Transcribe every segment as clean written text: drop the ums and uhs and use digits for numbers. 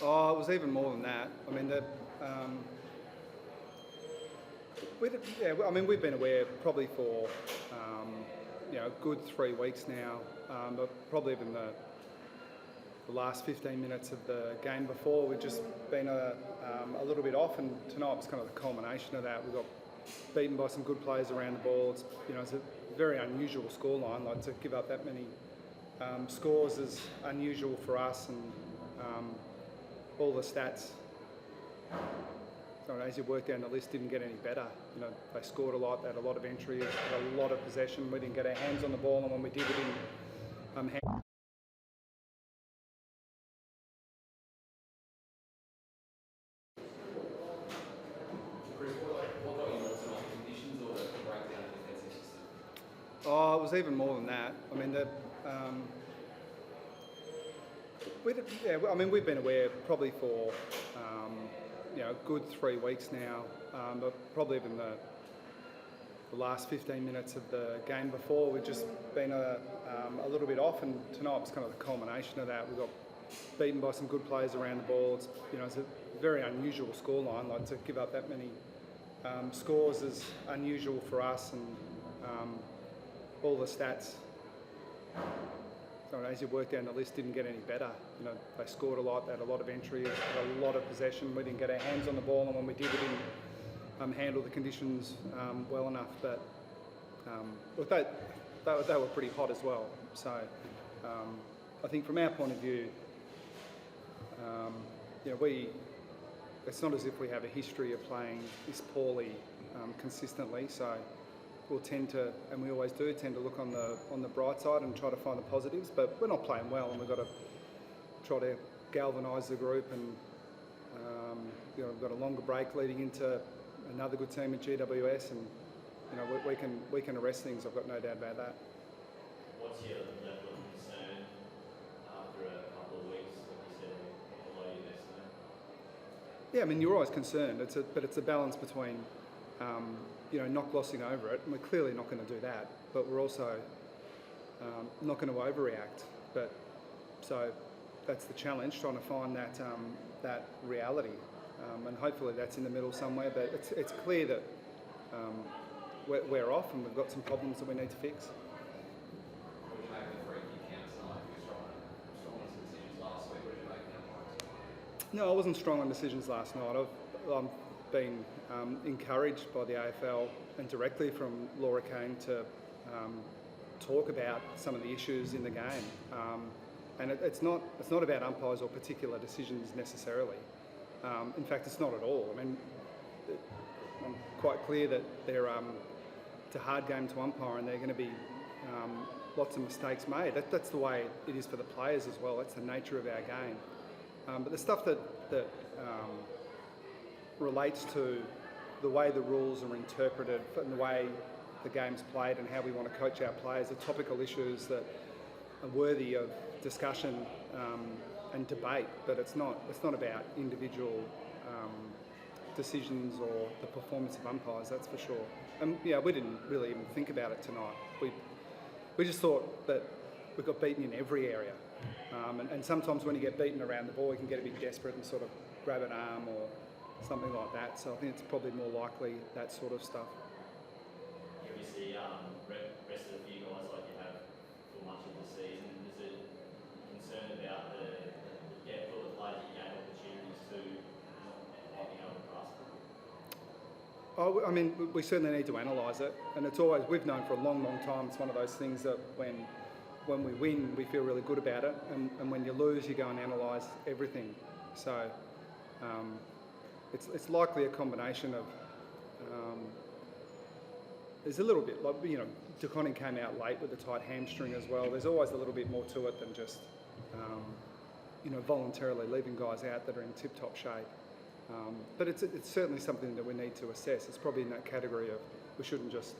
Oh, it was even more than that. I mean, we've been aware probably for a good 3 weeks now, but probably even the last 15 minutes of the game before, we've just been a little bit off, and tonight was kind of the culmination of that. We got beaten by some good players around the ball. It's a very unusual scoreline. Like, to give up that many scores is unusual for us, and all the stats, as you work down the list, didn't get any better. They scored a lot, they had a lot of entries, had a lot of possession. We didn't get our hands on the ball, and when we did, we didn't hand. Oh, it was even more than that. I mean, we've been aware probably for a good 3 weeks now, but probably even the last 15 minutes of the game before, we've just been a little bit off, and tonight was kind of the culmination of that. We got beaten by some good players around the ball. It's a very unusual scoreline. Like, to give up that many scores is unusual for us, and all the stats, as you work down the list, didn't get any better. They scored a lot, they had a lot of entries, had a lot of possession. We didn't get our hands on the ball, and when we did, we didn't handle the conditions well enough. But they were pretty hot as well. So I think from our point of view, it's not as if we have a history of playing this poorly consistently. So we'll tend to, and we always do, tend to look on the bright side and try to find the positives. But we're not playing well, and we've got to try to galvanise the group. And we've got a longer break leading into another good team at GWS, and we can arrest things. I've got no doubt about that. What's your level of concern after a couple of weeks, like you said, below your best mate? Yeah, I mean, you're always concerned. But it's a balance between not glossing over it, and we're clearly not going to do that, but we're also not going to overreact. But so that's the challenge, trying to find that reality, and hopefully that's in the middle somewhere. But it's clear that we're off, and we've got some problems that we need to fix. What did you make of the free kick count tonight? You were strong on some decisions last week. What did you make of that? No, I wasn't strong on decisions last night. I've been encouraged by the AFL and directly from Laura Kane to talk about some of the issues in the game. And it's not about umpires or particular decisions necessarily. In fact, it's not at all. I mean, I'm quite clear that it's a hard game to umpire, and there are going to be lots of mistakes made. That's the way it is for the players as well. That's the nature of our game. But the stuff that relates to the way the rules are interpreted and the way the game's played and how we want to coach our players are topical issues that are worthy of discussion and debate, but it's not about individual decisions or the performance of umpires, that's for sure. And we didn't really even think about it tonight. We just thought that we got beaten in every area. And sometimes when you get beaten around the ball, you can get a bit desperate and sort of grab an arm or something like that. So I think it's probably more likely that sort of stuff. You obviously rested a few guys like you have for much of the season. Is it concerned about the depth of the players you gave opportunities to not being able to grasp them? Oh, I mean, we certainly need to analyse it, and it's always, we've known for a long, long time, it's one of those things that when we win, we feel really good about it, and when you lose, you go and analyse everything. So it's likely a combination of, there's a little bit, like, DeConning came out late with a tight hamstring as well. There's always a little bit more to it than just, voluntarily leaving guys out that are in tip-top shape. But it's certainly something that we need to assess. It's probably in that category of we shouldn't just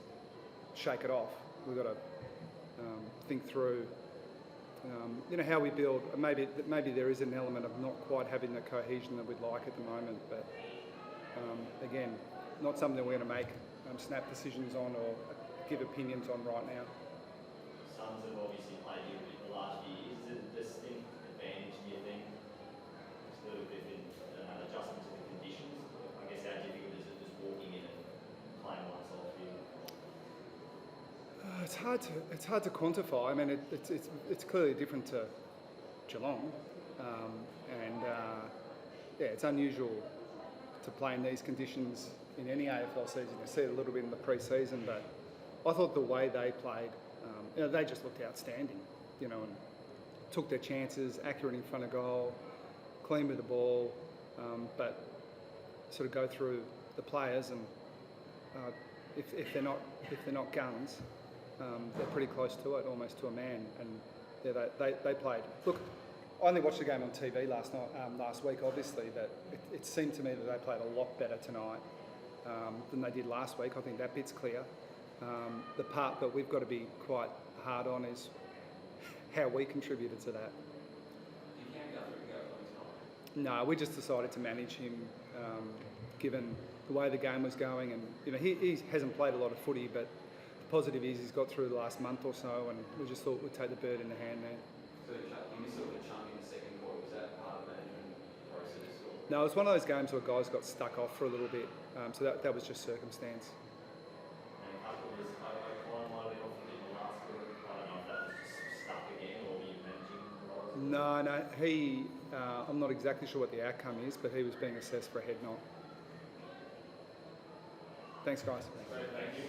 shake it off. We've got to think through, how we build. Maybe there is an element of not quite having the cohesion that we'd like at the moment. But again, not something we're going to make snap decisions on or give opinions on right now. Suns have obviously played you a bit the last few years. Is it a distinct advantage, do you think? Just a little bit it's hard to quantify. I mean, it's clearly different to Geelong, and yeah, it's unusual to play in these conditions in any AFL season. You see it a little bit in the pre-season, but I thought the way they played, they just looked outstanding, and took their chances, accurate in front of goal, clean with the ball, but sort of go through the players, and if they're not guns, they're pretty close to it, almost to a man. And yeah, they played. Look, I only watched the game on TV last week, obviously, but it seemed to me that they played a lot better tonight than they did last week. I think that bit's clear. The part that we've got to be quite hard on is how we contributed to that. You can go through tonight. No, we just decided to manage him, given the way the game was going, and he hasn't played a lot of footy, but the positive is he's got through the last month or so, and we just thought we'd take the bird in the hand there. So you missed sort of a chunk in the second quarter. Was that part of the management process? Or? No, it was one of those games where guys got stuck off for a little bit, so that was just circumstance. And a couple was O'Connor might have been off a bit in the last quarter. I don't know if that was just stuck again or were you managing roles? No, I'm not exactly sure what the outcome is, but he was being assessed for a head knock. Thanks, guys. Thank you.